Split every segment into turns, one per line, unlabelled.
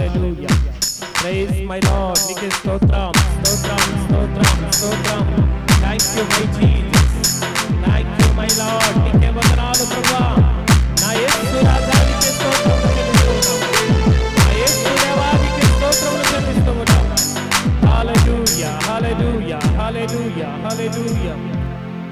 Hallelujah. Praise my lord. నీకే స్తోత్రం స్తోత్రం స్తోత్రం స్తోత్రం. Thank you my Jesus. Thank you my lord. నీకే వందనాలు ప్రభువా. నా యేసు రాజా నీకే స్తోత్రములు చెల్లిస్తున్నాం. నా యేసు దేవా నీకే స్తోత్రములు చెల్లిస్తున్నాం. Hallelujah hallelujah hallelujah hallelujah.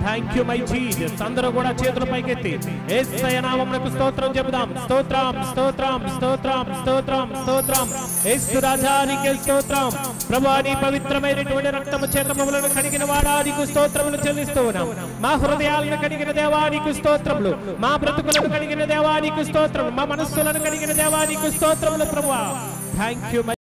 Thank you my Jesus. అందరూ కూడా చేతులు పైకెత్తి యేసయ్య నామమునకు స్తోత్రం చెబుదాం. స్తోత్రం స్తోత్రం స్తోత్రం స్తోత్రం స్తోత్రం. యేసు రాజా నీకే స్తోత్రం. ప్రభువా నీ పవిత్రమైనటువంటి రక్తము చేత మమ్మలను కడిగిన వాడా నీకు స్తోత్రములు చెల్లిస్తూ ఉన్నాం. మా హృదయాలను కడిగిన దేవా నీకు స్తోత్రములు. మా బ్రతుకులను కడిగిన దేవా నీకు స్తోత్రములు. మా మనస్సులను కడిగిన దేవా నీకు స్తోత్రములు ప్రభువా. Thank you.